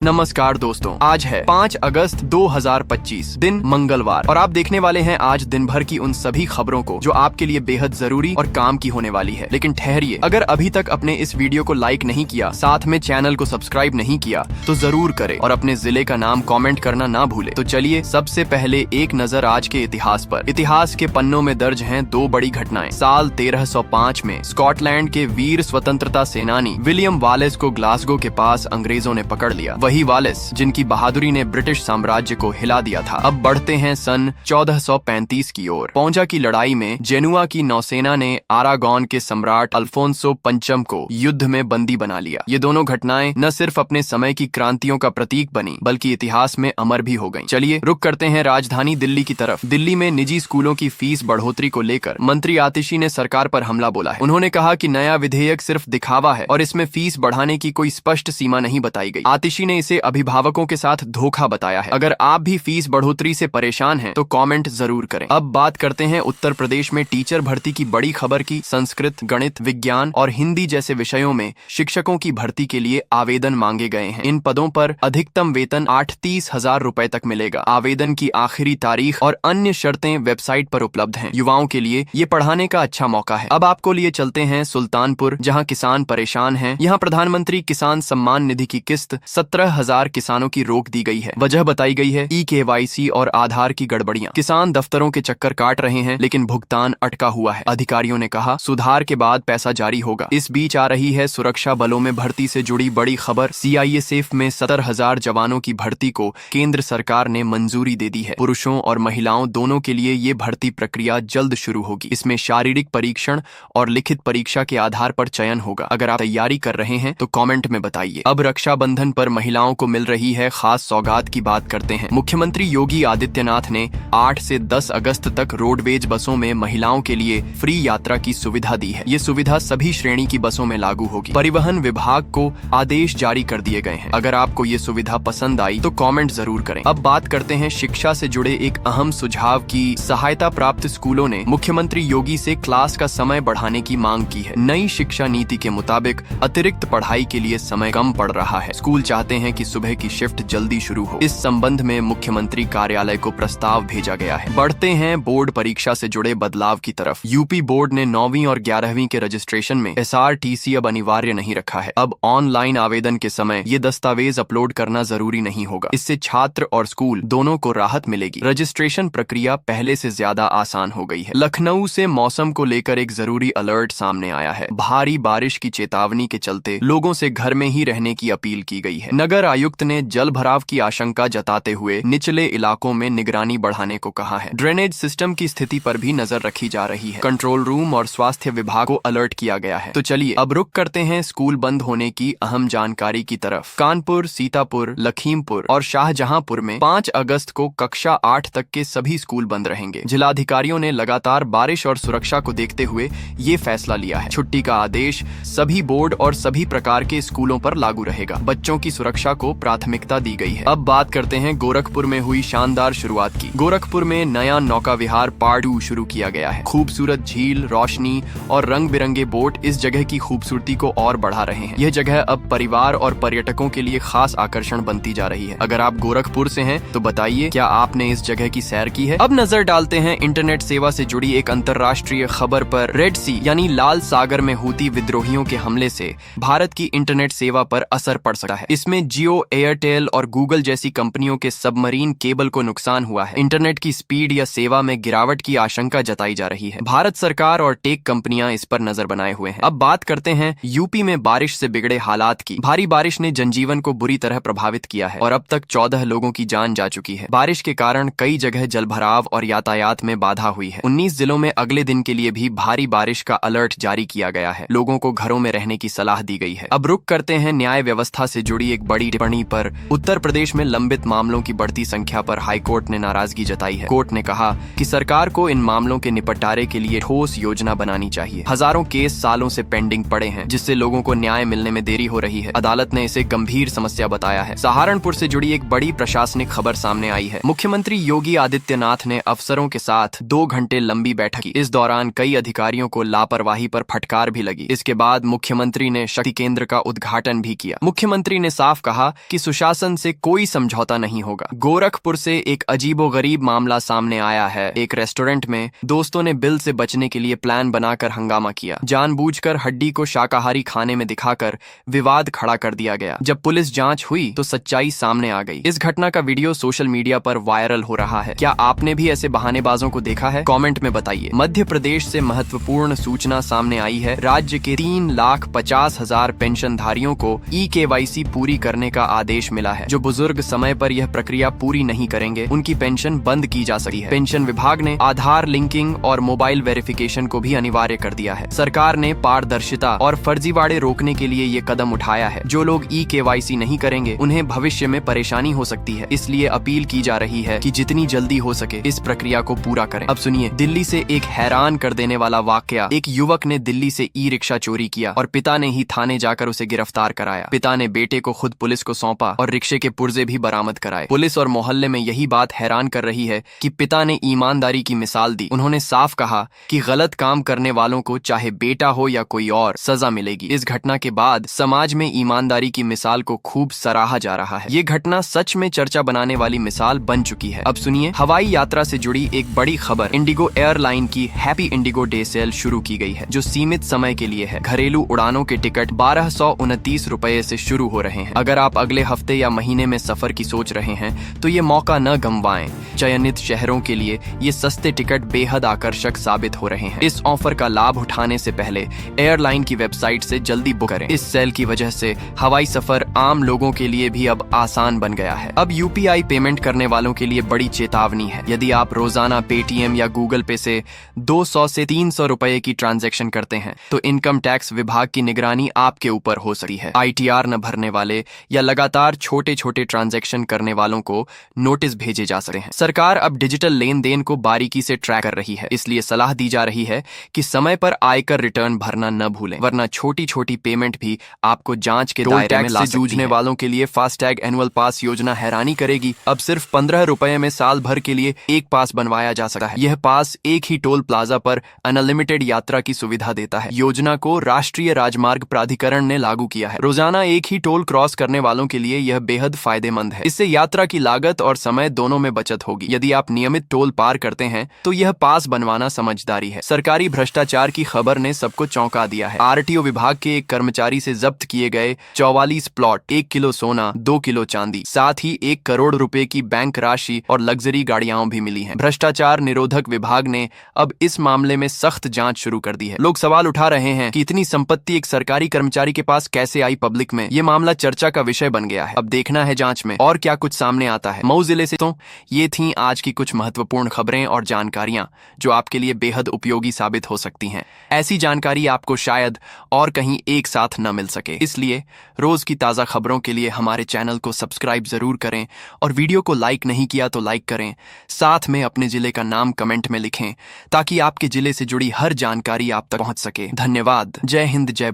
नमस्कार दोस्तों, आज है 5 अगस्त 2025 दिन मंगलवार और आप देखने वाले हैं आज दिन भर की उन सभी खबरों को जो आपके लिए बेहद जरूरी और काम की होने वाली है। लेकिन ठहरिए, अगर अभी तक अपने इस वीडियो को लाइक नहीं किया, साथ में चैनल को सब्सक्राइब नहीं किया तो जरूर करें और अपने जिले का नाम कमेंट करना ना भूले। तो चलिए सबसे पहले एक नजर आज के इतिहास पर। इतिहास के पन्नों में दर्ज हैं दो बड़ी घटनाएं। साल 1305 में स्कॉटलैंड के वीर स्वतंत्रता सेनानी विलियम वालेस को ग्लासगो के पास अंग्रेजों ने पकड़ लिया। वही वालेस जिनकी बहादुरी ने ब्रिटिश साम्राज्य को हिला दिया था। अब बढ़ते हैं सन 1435 की ओर। पौंजा की लड़ाई में जेनुआ की नौसेना ने आरागोन के सम्राट अल्फोंसो पंचम को युद्ध में बंदी बना लिया। ये दोनों घटनाएं न सिर्फ अपने समय की क्रांतियों का प्रतीक बनी बल्कि इतिहास में अमर भी हो गईं। चलिए रुक करते हैं राजधानी दिल्ली की तरफ। दिल्ली में निजी स्कूलों की फीस बढ़ोतरी को लेकर मंत्री आतिशी ने सरकार पर हमला बोला है। उन्होंने कहा कि नया विधेयक सिर्फ दिखावा है और इसमें फीस बढ़ाने की कोई स्पष्ट सीमा नहीं बताई गई। आतिशी ने इसे अभिभावकों के साथ धोखा बताया है। अगर आप भी फीस बढ़ोतरी से परेशान हैं तो कमेंट जरूर करें। अब बात करते हैं उत्तर प्रदेश में टीचर भर्ती की बड़ी खबर की। संस्कृत, गणित, विज्ञान और हिंदी जैसे विषयों में शिक्षकों की भर्ती के लिए आवेदन मांगे गए हैं। इन पदों पर अधिकतम वेतन 38,000 रुपए तक मिलेगा। आवेदन की आखिरी तारीख और अन्य शर्तें वेबसाइट पर उपलब्ध हैं। युवाओं के लिए ये पढ़ाने का अच्छा मौका है। अब आपको लिए चलते हैं सुल्तानपुर, जहाँ किसान परेशान हैं। यहाँ प्रधानमंत्री किसान सम्मान निधि की किस्त 17,000 किसानों की रोक दी गई है। वजह बताई गई है KYC और आधार की गड़बड़ियां। किसान दफ्तरों के चक्कर काट रहे हैं लेकिन भुगतान अटका हुआ है। अधिकारियों ने कहा सुधार के बाद पैसा जारी होगा। इस बीच आ रही है सुरक्षा बलों में भर्ती से जुड़ी बड़ी खबर। CISF में 70,000 जवानों की भर्ती को केंद्र सरकार ने मंजूरी दे दी है। पुरुषों और महिलाओं दोनों के लिए ये भर्ती प्रक्रिया जल्द शुरू होगी। इसमें शारीरिक परीक्षण और लिखित परीक्षा के आधार पर चयन होगा। अगर आप तैयारी कर रहे हैं तो कमेंट में बताइए। अब रक्षाबंधन पर महिलाओं को मिल रही है खास सौगात की बात करते हैं। मुख्यमंत्री योगी आदित्यनाथ ने 8 से 10 अगस्त तक रोडवेज बसों में महिलाओं के लिए फ्री यात्रा की सुविधा दी है। ये सुविधा सभी श्रेणी की बसों में लागू होगी। परिवहन विभाग को आदेश जारी कर दिए गए हैं। अगर आपको ये सुविधा पसंद आई तो कमेंट जरूर करें। अब बात करते हैं शिक्षा से जुड़े एक अहम सुझाव की। सहायता प्राप्त स्कूलों ने मुख्यमंत्री योगी से क्लास का समय बढ़ाने की मांग की है। नई शिक्षा नीति के मुताबिक अतिरिक्त पढ़ाई के लिए समय कम पड़ रहा है। स्कूल चाहते हैं कि सुबह की शिफ्ट जल्दी शुरू हो। इस संबंध में मुख्यमंत्री कार्यालय को प्रस्ताव भेजा गया है। बढ़ते हैं बोर्ड परीक्षा से जुड़े बदलाव की तरफ। यूपी बोर्ड ने 9वीं और 11वीं के रजिस्ट्रेशन में SRTC अब अनिवार्य नहीं रखा है। अब ऑनलाइन आवेदन के समय ये दस्तावेज अपलोड करना जरूरी नहीं होगा। इससे छात्र और स्कूल दोनों को राहत मिलेगी। रजिस्ट्रेशन प्रक्रिया पहले से ज्यादा आसान हो गई है। लखनऊ से मौसम को लेकर एक जरूरी अलर्ट सामने आया है। भारी बारिश की चेतावनी के चलते लोगों से घर में ही रहने की अपील की गई है। नगर आयुक्त ने जल भराव की आशंका जताते हुए निचले इलाकों में निगरानी बढ़ाने को कहा है। ड्रेनेज सिस्टम की स्थिति पर भी नजर रखी जा रही है। कंट्रोल रूम और स्वास्थ्य विभाग को अलर्ट किया गया है। तो चलिए अब रुक करते हैं स्कूल बंद होने की अहम जानकारी की तरफ। कानपुर, सीतापुर, लखीमपुर और शाहजहांपुर में 5 अगस्त को कक्षा 8 तक के सभी स्कूल बंद रहेंगे। जिलाधिकारियों ने लगातार बारिश और सुरक्षा को देखते हुए ये फैसला लिया है। छुट्टी का आदेश सभी बोर्ड और सभी प्रकार के स्कूलों पर लागू रहेगा। बच्चों की सुरक्षा को प्राथमिकता दी गई है। अब बात करते हैं गोरखपुर में हुई शानदार शुरुआत की। गोरखपुर में नया नौका विहार पार्ट 2 शुरू किया गया है। खूबसूरत झील, रोशनी और रंग बिरंगे बोट इस जगह की खूबसूरती को और बढ़ा रहे हैं। यह जगह अब परिवार और पर्यटकों के लिए खास आकर्षण बनती जा रही है। अगर आप गोरखपुर से हैं तो बताइए, क्या आपने इस जगह की सैर की है? अब नजर डालते हैं इंटरनेट सेवा से जुड़ी एक अंतर्राष्ट्रीय खबर पर। रेड सी यानी लाल सागर में हूती विद्रोहियों के हमले से भारत की इंटरनेट सेवा पर असर पड़ सकता है। इसमें जियो, एयरटेल और गूगल जैसी कंपनियों के सबमरीन केबल को नुकसान हुआ है। इंटरनेट की स्पीड या सेवा में गिरावट की आशंका जताई जा रही है। भारत सरकार और टेक कंपनियां इस पर नजर बनाए हुए हैं। अब बात करते हैं यूपी में बारिश से बिगड़े हालात की। भारी बारिश ने जनजीवन को बुरी तरह प्रभावित किया है और अब तक 14 लोगों की जान जा चुकी है। बारिश के कारण कई जगह जलभराव और यातायात में बाधा हुई है। 19 जिलों में अगले दिन के लिए भी भारी बारिश का अलर्ट जारी किया गया है। लोगों को घरों में रहने की सलाह दी गई है। अब रुक करते हैं न्याय व्यवस्था से जुड़ी एक बड़ी टिप्पणी पर। उत्तर प्रदेश में लंबित मामलों की बढ़ती संख्या पर हाईकोर्ट ने नाराजगी जताई है। कोर्ट ने कहा कि सरकार को इन मामलों के निपटारे के लिए ठोस योजना बनानी चाहिए। हजारों केस सालों से पेंडिंग पड़े हैं जिससे लोगों को न्याय मिलने में देरी हो रही है। अदालत ने इसे गंभीर समस्या बताया है। सहारनपुर से जुड़ी एक बड़ी प्रशासनिक खबर सामने आई है। मुख्यमंत्री योगी आदित्यनाथ ने अफसरों के साथ 2 घंटे लंबी बैठक की। इस दौरान कई अधिकारियों को लापरवाही पर फटकार भी लगी। इसके बाद मुख्यमंत्री ने शक्ति केंद्र का उद्घाटन भी किया। मुख्यमंत्री ने साफ कहा कि सुशासन से कोई समझौता नहीं होगा। गोरखपुर से एक अजीबोगरीब मामला सामने आया है। एक रेस्टोरेंट में दोस्तों ने बिल से बचने के लिए प्लान बनाकर हंगामा किया। जानबूझकर हड्डी को शाकाहारी खाने में दिखाकर विवाद खड़ा कर दिया गया। जब पुलिस जांच हुई तो सच्चाई सामने आ गई। इस घटना का वीडियो सोशल मीडिया पर वायरल हो रहा है। क्या आपने भी ऐसे बहानेबाजों को देखा है? कमेंट में बताइए। मध्य प्रदेश से महत्वपूर्ण सूचना सामने आई है। राज्य के 3,50,000 पेंशनधारियों को KYC पूरी करने का आदेश मिला है। जो बुजुर्ग समय पर यह प्रक्रिया पूरी नहीं करेंगे उनकी पेंशन बंद की जा सकती है। पेंशन विभाग ने आधार लिंकिंग और मोबाइल वेरिफिकेशन को भी अनिवार्य कर दिया है। सरकार ने पारदर्शिता और फर्जीवाड़े रोकने के लिए ये कदम उठाया है। जो लोग KYC नहीं करेंगे उन्हें भविष्य में परेशानी हो सकती है। इसलिए अपील की जा रही है कि जितनी जल्दी हो सके इस प्रक्रिया को पूरा करें। अब सुनिए, दिल्ली से एक हैरान कर देने वाला वाकया। एक युवक ने दिल्ली से रिक्शा चोरी किया और पिता ने ही थाने जाकर उसे गिरफ्तार कराया। पिता ने बेटे को खुद पुलिस को सौंपा और रिक्शे के पुर्जे भी बरामद कराए। पुलिस और मोहल्ले में यही बात हैरान कर रही है कि पिता ने ईमानदारी की मिसाल दी। उन्होंने साफ कहा कि गलत काम करने वालों को चाहे बेटा हो या कोई और, सजा मिलेगी। इस घटना के बाद समाज में ईमानदारी की मिसाल को खूब सराहा जा रहा है। ये घटना सच में चर्चा बनाने वाली मिसाल बन चुकी है। अब सुनिए, हवाई यात्रा से जुड़ी एक बड़ी खबर। इंडिगो एयरलाइन की हैप्पी इंडिगो डे सेल शुरू की गई है, जो सीमित समय के लिए है। घरेलू उड़ानों के टिकट 1229 रुपए से शुरू हो रहे हैं। अगर आप अगले हफ्ते या महीने में सफर की सोच रहे हैं तो ये मौका न गंवाएं। चयनित शहरों के लिए ये सस्ते टिकट बेहद आकर्षक साबित हो रहे हैं। इस ऑफर का लाभ उठाने से पहले एयरलाइन की वेबसाइट से जल्दी बुक करें। इस सेल की वजह से हवाई सफर आम लोगों के लिए भी अब आसान बन गया है। अब UPI पेमेंट करने वालों के लिए बड़ी चेतावनी है। यदि आप रोजाना पेटीएम या गूगल पे से 200 से 300 रुपए की ट्रांजैक्शन करते हैं तो इनकम टैक्स विभाग की निगरानी आपके ऊपर हो सकती है। ITR न भरने वाले या लगातार छोटे छोटे ट्रांजैक्शन करने वालों को नोटिस भेजे जा सकते हैं। सरकार अब डिजिटल लेन देन को बारीकी से ट्रैक कर रही है, इसलिए सलाह दी जा रही है कि समय पर आयकर रिटर्न भरना न भूलें, वरना छोटी छोटी पेमेंट भी आपको जांच के दायरे में ला सकती है। जूझने वालों के लिए फास्टैग एनुअल पास योजना हैरानी करेगी। अब सिर्फ 15 रुपए में साल भर के लिए एक पास बनवाया जा सकता है। यह पास एक ही टोल प्लाजा पर अनलिमिटेड यात्रा की सुविधा देता है। योजना को राष्ट्रीय राजमार्ग प्राधिकरण ने लागू किया है। रोजाना एक ही टोल क्रॉस करने वालों के लिए यह बेहद फायदेमंद है। इससे यात्रा की लागत और समय दोनों में बचत होगी। यदि आप नियमित टोल पार करते हैं तो यह पास बनवाना समझदारी है। सरकारी भ्रष्टाचार की खबर ने सबको चौंका दिया है। RTO विभाग के एक कर्मचारी से जब्त किए गए 44 प्लॉट, 1 किलो सोना, 2 किलो चांदी, साथ ही 1 करोड़ रुपए की बैंक राशि और लग्जरी गाड़ियां भी मिली हैं। भ्रष्टाचार निरोधक विभाग ने अब इस मामले में सख्त जांच शुरू कर दी है। लोग सवाल उठा रहे हैं कि इतनी संपत्ति एक सरकारी कर्मचारी के पास कैसे आई पब्लिक में। ये मामला चर्चा का विषय बन गया है। अब देखना है जांच में और क्या कुछ सामने आता है। मऊ जिले से तो ये थी आज की कुछ महत्वपूर्ण खबरें और जानकारियां जो आपके लिए बेहद उपयोगी साबित हो सकती हैं। ऐसी जानकारी आपको शायद और कहीं एक साथ न मिल सके, इसलिए रोज की ताजा खबरों के लिए हमारे चैनल को सब्सक्राइब जरूर करें और वीडियो को लाइक नहीं किया तो लाइक करें। साथ में अपने जिले का नाम कमेंट में लिखें ताकि आपके जिले से जुड़ी हर जानकारी आप तक पहुंच सके। धन्यवाद। जय हिंद, जय